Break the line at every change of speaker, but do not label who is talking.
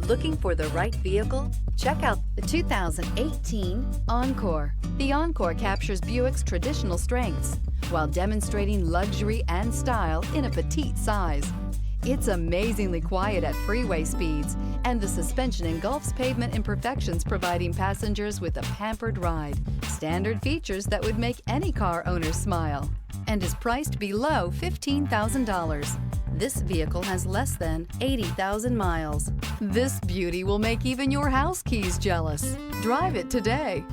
Looking for the right vehicle? Check out the 2018 Encore. The Encore captures Buick's traditional strengths while demonstrating luxury and style in a petite size. It's amazingly quiet at freeway speeds, and the suspension engulfs pavement imperfections, providing passengers with a pampered ride. Standard features that would make any car owner smile, and is priced below $15,000. This vehicle has less than 80,000 miles. This beauty will make even your house keys jealous. Drive it today.